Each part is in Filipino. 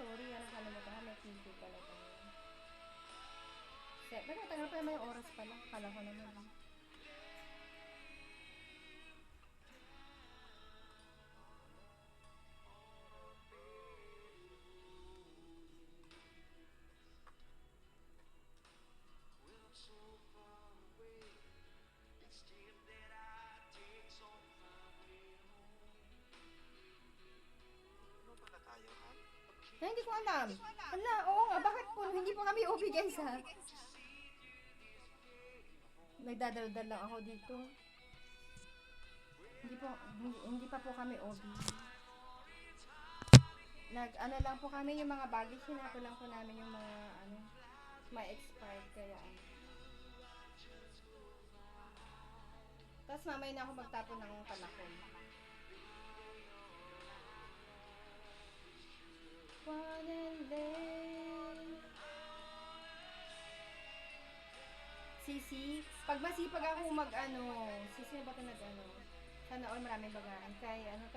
sorry, nakalimutan ko, may TV pala tayo. Pero tagal pa naman yung oras pala, kala ko naman. Ay, hindi ko alam. Ala, oo nga, bakit po? Hindi po kami OB guys ha. Nagdadaldal lang ako dito. Hindi pa po kami OB. Ano lang po kami yung mga baggage, hinapo lang po namin yung mga ma-expired kaya. Tapos mamaya na ako magtapon ng palakol. Sisi, pag masipag ako Sisi na ba ito sana all maraming bagahan. Kay hindi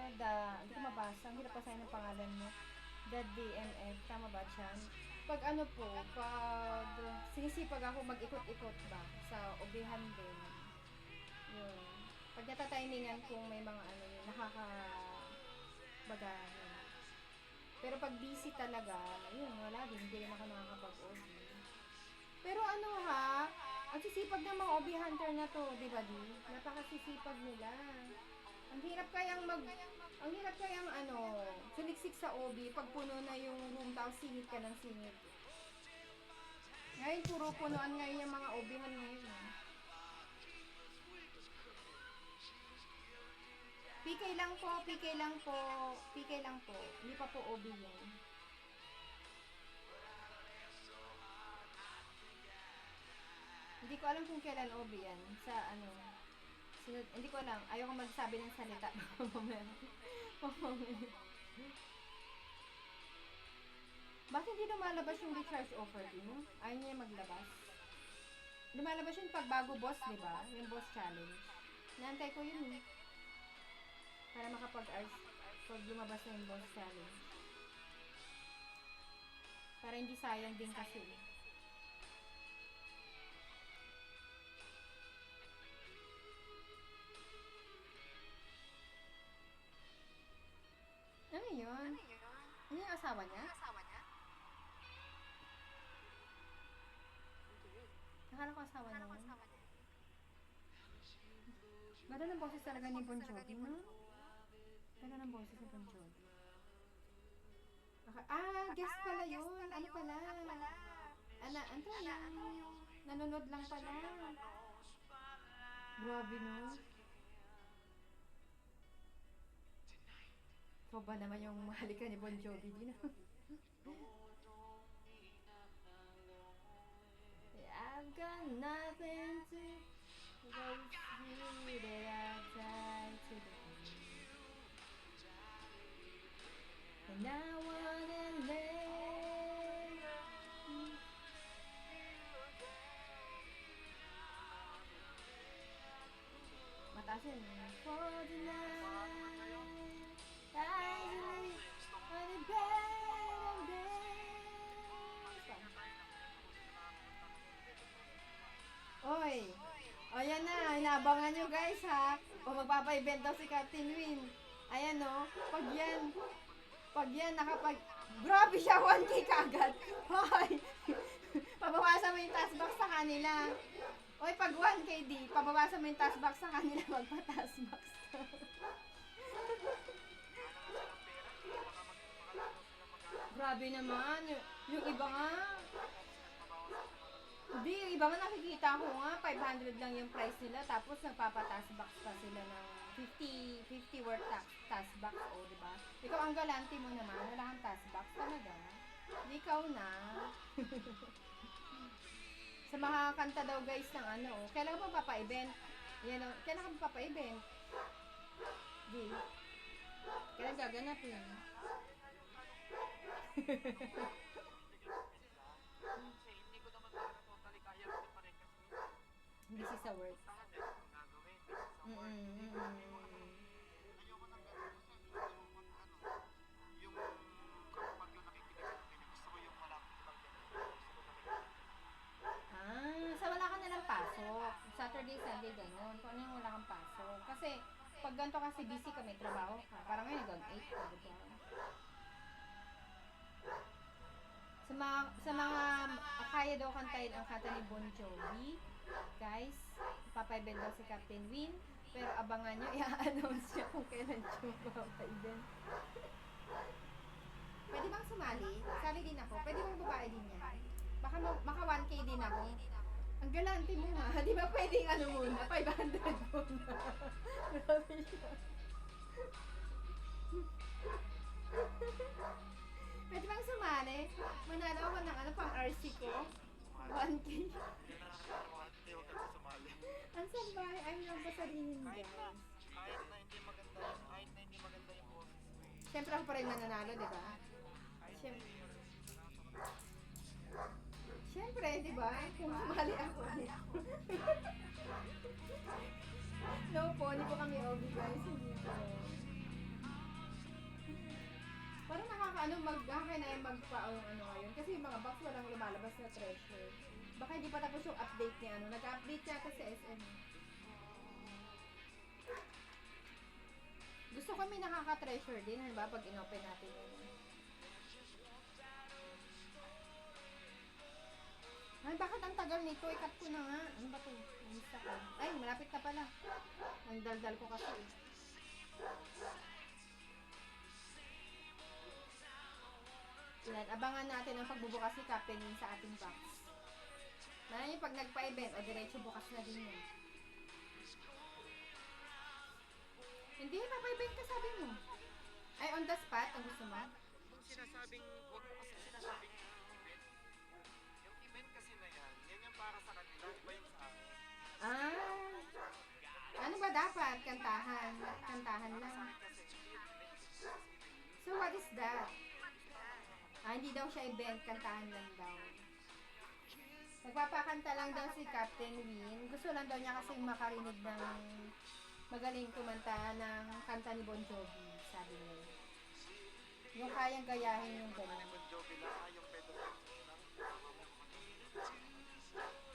ko mabasa, ang hirap pasahin ng pangalan mo. The DMF, tama ba siyan? Pag sinisipag ako mag-ikot-ikot ba sa obihan din. Yun. Pag natatimingan kung may mga nakakabagahan. Pero pag busy talaga, wala din, hindi rin ako nakakapag-OB. Pero ang sisipag ng mga OB hunter na to, di ba di? Napakasisipag nila. Ang hirap kayang sumiksik sa OB pag puno na yung room, tapos singit ka ng singit. Ngayon, puro punuan ngayon yung mga OB-han ngayon. PK lang po. Hindi pa po OB yan. Hindi ko alam kung kailan OB yan. Hindi ko alam. Ayoko magsabi ng salita. Bakit hindi lumalabas yung recharge offer din? Ayaw niya maglabas. Lumalabas yun pag bago boss, di ba? Yung boss challenge. Naantay ko yun para makapag-arts pag lumabas na yung boss challenge. Para hindi sayang din kasi. Ano yun? Ano yung asawa niya? Nakala ko asawa niya. Ganda ng boses talaga ni Bon Jovi, no? Ganda ng boses ni Bon Jovi. Guest pala yun. Ano pala? Nanonood lang pala. Grabe, no? So ba naman yung mahalika ni Bon Jovi din? I've got nothing to lose you that I tried to do. And I wanna let you. Mataas yun. For the night I live on a bed of days. Oy! O yan na, inaabangan nyo guys ha. O magpapa-event daw si Captain Win. Ayan no, pag yan grabe siya, 1K kagad. Hoy! Pabawasan mo yung task box sa kanila. Oy, pag 1K pabawasan mo yung task box sa kanila, magpa-task box. Grabe naman. Yung iba nga. Hindi, yung iba nga nakikita ko nga, 500 lang yung price nila, tapos nagpapa-task box pa sila ng 50 worth task box, diba? Ikaw ang galante mo naman, wala kang task box talaga. Ikaw na. Sa mga kanta daw guys ng kailan ka pa papa-event? Kailan ka pa papa-event? Di. Kailan gaganap yun? Busy sa work. ganito kasi busy ka, may trabaho ka. Parang ngayon, hanggang 8 ka, diba? Sa mga kaya daw kantahin ang kanta ni Bon Jovi, guys, papay-event daw si Captain Win. Pero abangan nyo, i-announce siya kung kailan siya papay-event. Pwede bang sumali? Sali din ako. Pwede bang babae din yan? Baka maka 1K din ako. Ang galante mo nga. Di ba pwedeng ano muna? 500 muna. Grabe siya. Pwede bang sumali? Manalo ako ng ano pang RC ko? 1K. Ang sabay. Ayaw nang pasarinin, guys. Kahit na hindi maganda yung boses mo eh. Siyempre ako pa rin mananalo, di ba? Siyempre, di ba? Kung sumali ako. No po, hindi po kami OB, guys. Hindi po. Parang nakakaano magkakinay magpaong ano ngayon. Kasi yung mga box walang lumalabas na treasure. Baka hindi pa tapos yung update niya. Ano, nag-update yata sa SM. Gusto ko may nakaka-treasure din, ano ba, pag inopen natin yun. Ay, bakit ang tagal nito? Ikat ko na nga. Ano ba ito? Mista ko. Ay, malapit na pala. Ang daldal ko kasi. Yan, abangan natin ang pagbubukas ni Captain Win sa ating box. Malay niyo pag nagpa-event, o diretso bukas na din yan. Hindi, papay-event ka sabi mo. Ay, on the spot, ang gusto mo? Kung sinasabing, huwag mo kasi sinasabing event. Yung event kasi na yan yung para sa kanila, iba yung sa akin. Ah, ano ba dapat? Kantahan. Kantahan lang. So, what is that? Ah, hindi daw siya event, kantahan lang daw. Magpapakanta lang daw si Captain Win. Gusto lang daw niya kasi makarinig ng magaling kumanta ng kanta ni Bon Jovi, sabi niya. Yung kayang gayahin yung gano'n. Bon Jovi lang, yung Pedro lang.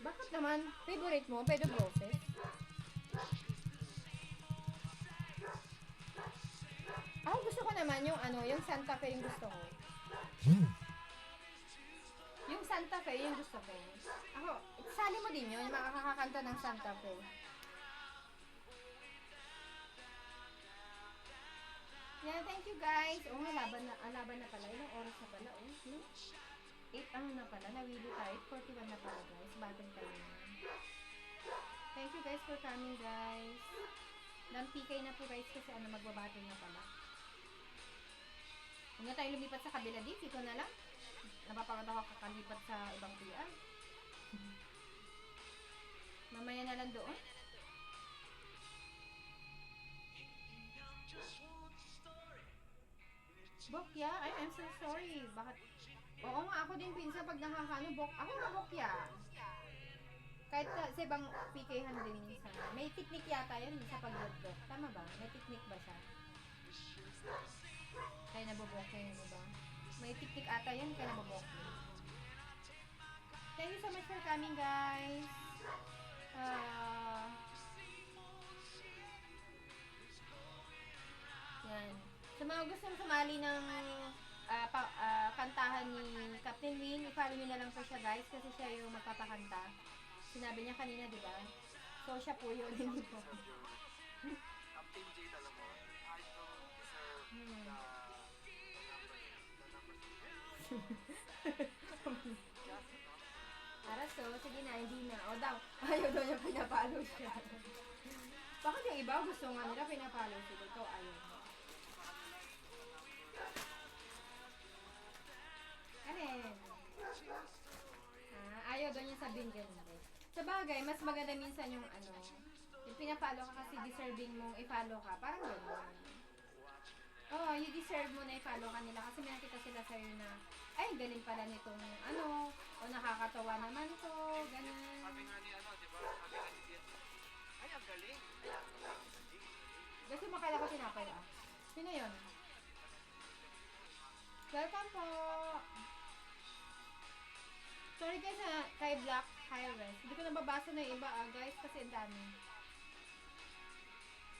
Bakit naman? Favorite mo? Pedro Boses? Ah, gusto ko naman yung ano, yung Santa Fe yung gusto ko. Yung Santa Fe yung gusto ko. Ako, sali mo din yun, yung makakakanta ng Santa Fe. Yeah, thank you guys. Oh, laban na pala. Ilang oras na pala, oh. 8 ano na pala, nawili tayo. 41 na pala, guys. Batang tayo na. Thank you guys for coming, guys. PK na po guys kasi ano, magbabattle na pala. Huwag na tayo lumipat sa kabila dito na lang. Napapagod ako kakalipat sa ibang PR. Mamaya na lang doon. Bokya? Ay, I'm so sorry. Bakit? Oo nga, ako din pinsan pag nakakano, ako nga bokya. Kahit sa ibang PK-han din minsan. May technique yata yan sa pag-vlog. Tama ba? May technique ba siya? Kaya nabobokya yun, diba? May technique ata yan, kaya nabobokya. Thank you so much for coming, guys. Yan. Sa mga gustong sumali ng kantahan ni Captain Win, i-follow nyo na lang po siya, guys, kasi siya yung magpapakanta. Sinabi niya kanina, di ba? So, siya po yun, hindi po. Captain J, alam mo, I don't deserve the number. Araso, sige na, hindi na. O daw, ayaw daw niya pinapalo siya. Bakit yung iba gusto nga nila pinapalo sila? Ito, ayaw mo. Alin? Ayaw daw niya sabihin ganun. Sa bagay, mas maganda minsan yung ano, yung pinapalo ka kasi deserving mong i-follow ka. Parang gano'n. Oo, you deserve mo na i-follow ka nila kasi may nakita sila sa'yo na, ay, galing pala nitong ano, o nakakatawa naman to, ganun. Sabi nga ni ano, di ba? Sabi nga ni Diaz, ay, ang galing. Kasi makala ko tinapay ah. Sino yun? Welcome po! Sorry guys na kay Black High Res. Hindi ko nababasa na yung iba guys kasi ang dami.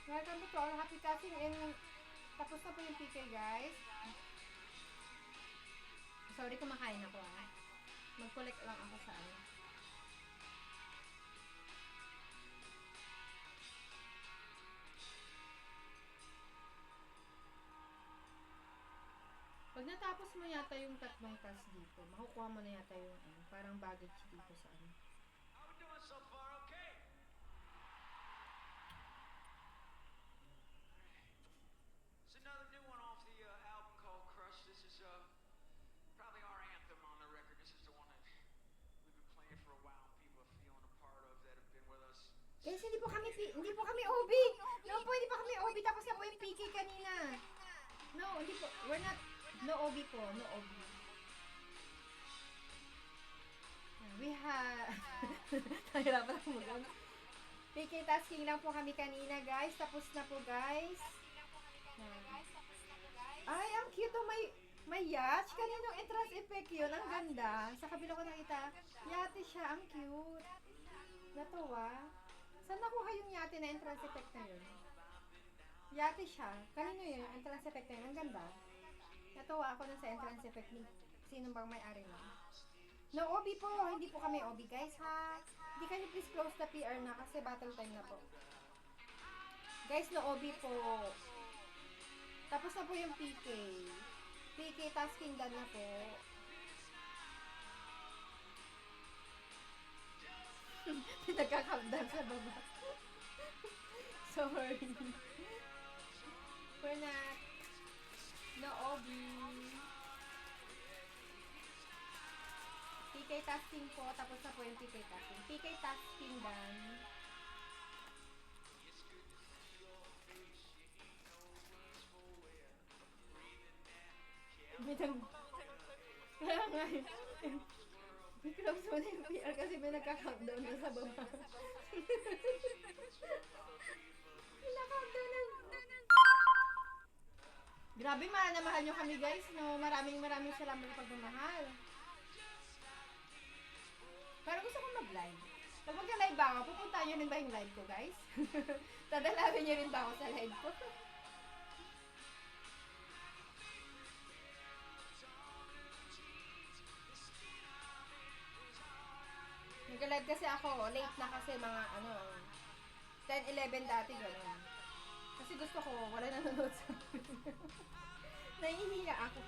Welcome to all. Happy cutting and tapos na po yung PK, guys. Sorry, kumakain ako ah. Mag-collect lang ako sa ano. Pag natapos mo yata yung tatlong task dito, makukuha mo na yata yung ano, parang baggage dito sa ano. How we doing so far? Okay. It's another new one off the album called Crush. This is probably our anthem on the record. This is the one that we've been playing for a while and people are feeling a part of that have been with us. Guys, hindi po kami OB. No po, hindi pa kami OB. Tapos na po yung PK kanina. No, hindi po. We're not, no OB po, no OB. We have, nahirapan ako mag PK tasking lang po kami kanina, guys. Tapos na po, guys. Ay, ang cute oh, may yacht. Kaninong entrance effect yun? Ang ganda. Sa kabila ko nakita, yate siya. Ang cute. Natuwa. Saan nakuha yung yate na entrance effect na yun? Yate siya. Kanino yun? Yung entrance effect na yun. Ang ganda. Natuwa ako dun sa entrance effect ni sino bang may-ari na. No OB po. Hindi po kami OB, guys, ha? Hindi kayo please close the PR na kasi battle time na po. Guys, no OB po. Tapos na po yung PK. PK tasking done na po. Nagka-countdown sa baba. Sorry. We're not. No OB. PK tasking po. Tapos na po yung PK tasking. PK tasking done. Bitang. Kaya nga eh. I-close mo na yung PR kasi may nagka-countdown na sa baba. Naka-countdown na. Grabe, mahal na mahal nyo kami, guys, no? Maraming salamat sa pagmamahal. Pero gusto ko mag-live. Pag mag-live ba ako, pupunta nyo rin ba yung live ko, guys? Tadalawin nyo rin ba ako sa live ko? Nag-live kasi ako, late na kasi mga 10-11 dati gano'n. Kasi gusto ko, wala nanonood sa akin. Nahihiya ako.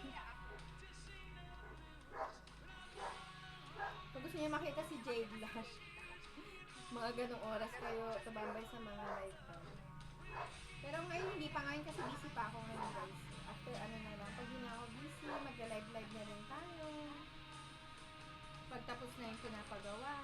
Kung gusto niya makita si Jade Lash, mga ganong oras kayo tumambay sa mga live ko. Pero ngayon hindi pa, ngayon kasi busy pa ako ngayon, guys. After na lang, pag hindi ako busy, mag-live na rin tayo. Pagtapos na yung pinapagawa.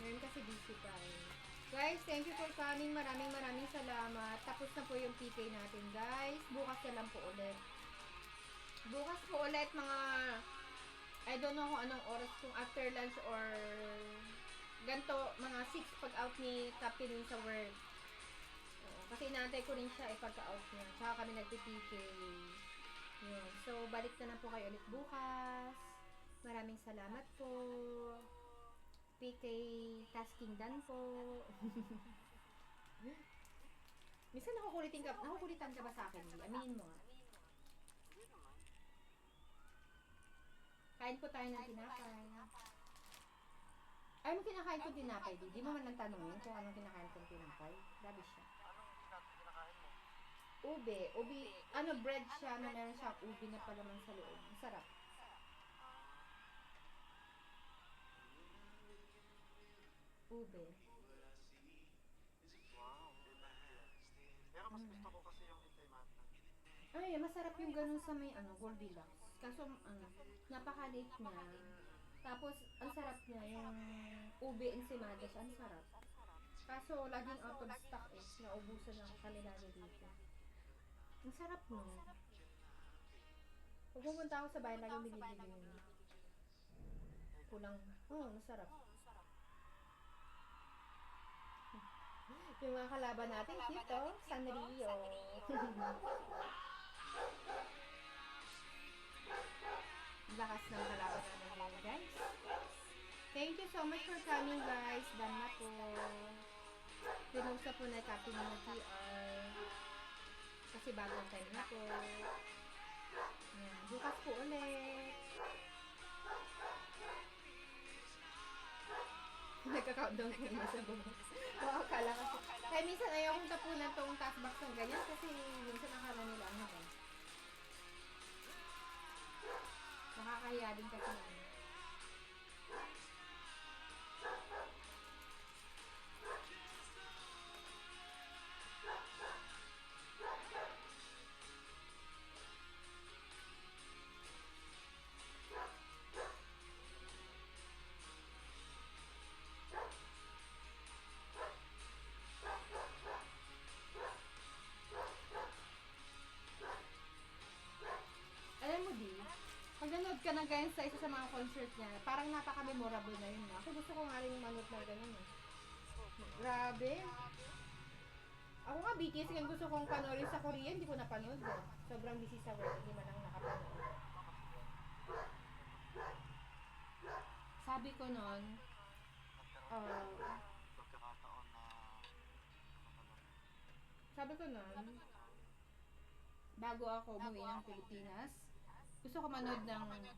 Ngayon kasi busy pa eh. Guys, thank you for coming. Maraming salamat. Tapos na po yung PK natin, guys. Bukas na lang po ulit. Bukas po ulit mga I don't know kung anong oras, kung after lunch or ganito, mga 6 pag out ni Captain Win sa work. Kasi inaantay ko rin siya pagka-out niya. Tsaka kami nagpi-PK. Yun. So, balik na lang po kayo ulit bukas. Maraming salamat po. PK tasking done po. Minsan nakukulitan ka ba sa akin? Aminin mo nga. Kain po tayo ng tinapay. Ay, mo kinakain ko tinapay, di mo man lang tanongin kung anong kinakain kong tinapay. Grabe siya. Anong kinakain mo? Ube, bread siya na meron siyang ube na palaman sa loob. Masarap. Ube. Wow. Pero mas gusto ko kasi yung Intimata. Ay, masarap yung ganun sa may Goldilocks. Kaso napaka-late niya. Tapos ang sarap niya yung ube ensimada siya, ang sarap. Kaso laging out of stock naubusan ng kalinado dito. Ang sarap nun. Pag pumunta ako sa bayan, laging binibili yun. Kulang. Masarap. Yung mga kalaban natin, cute oh. Sanrio. Lakas ng kalaban natin ngayon, guys. Thank you so much for coming, guys. Done na po. Pinost po na copy mo na TR. Kasi bagong time na po. Yan. Bukas po ulit. Nagka-countdown po na sa bukas. Wow, kala kasi. Kaya minsan ayaw kong tapunan tong task box ng ganyan kasi minsan akala nila ano eh. Nakakahiya din kasi ano. Alam mo di, pag nanood ka na ganyan sa isa sa mga concert niya, parang napaka-memorable na yun. Ako gusto ko nga rin manood na ganun eh. Grabe. Ako nga BTS yung gusto kong panoorin sa Korea, hindi ko napanood eh. Sobrang busy sa work, hindi man lang nakapanood. Sabi ko nun, sabi ko nun, bago ako umuwi ng Pilipinas, gusto ko manood ng, ano,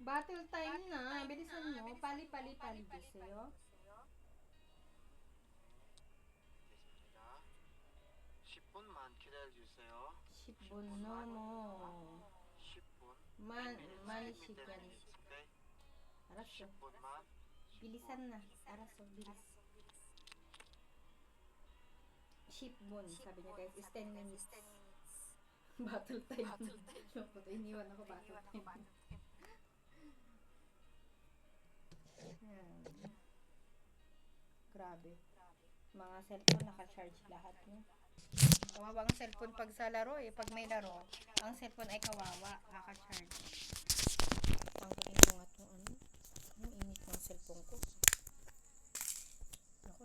battle time na, bilisan mo, pali-pali-pali sa'yo. 10분만 기다려주세요. 10분 넘어. 10분. 많이 시간이. 오케이? 알았어. 10분만. Bilisan na. Araso, bilis. 10분, sabi niya guys, is 10 minutes. Battle time. Loko to, iniwan ako battle time. Yan. Grabe. Mga cellphone naka-charge lahat niya. Kawawa ang cellphone pag sa laro eh. Pag may laro, ang cellphone ay kawawa. Kaka-charge. Tanggalin ko nga itong ano. Ang init ng cellphone ko. Naku.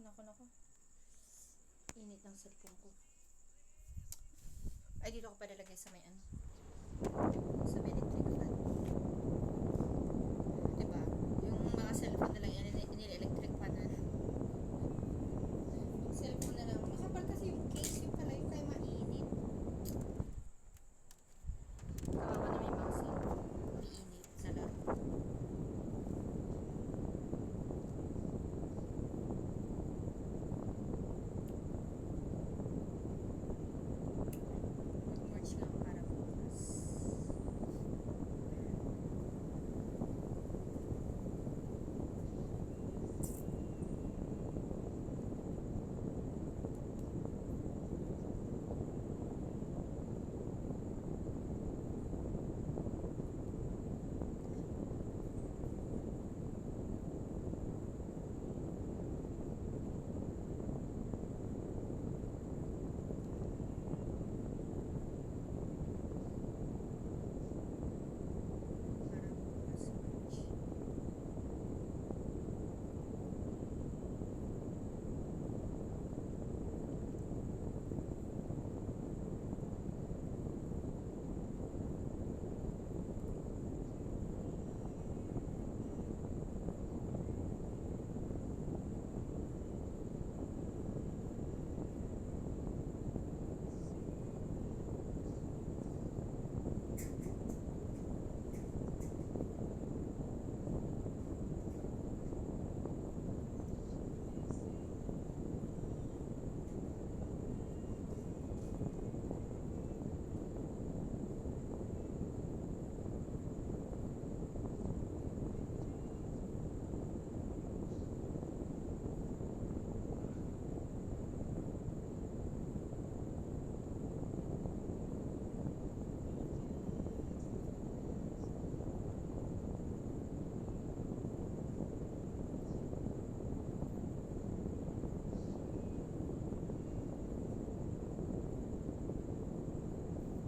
Init ng cellphone ko. Ay, dito ko pa lalagay sa may ano. Sa may electric fan. Diba? Yung mga cellphone na lang nila-electric fan na. Yung cellphone na lang. Makapal kasi yung case, yung kalay kaya mainit. Kawawa na may mga cellphone. Mainit sa laro. Mag-merge nga ako para bukas. Para bukas merge.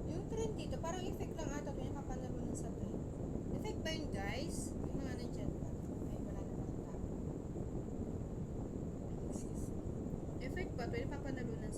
Yung trend dito, parang effect lang ata ito yung kapanalunan sa trend. Effect ba yun guys? Yung mga nandyan ba? Ay, wala na lang tao. Excuse me. Effect ba ito yung papanalunan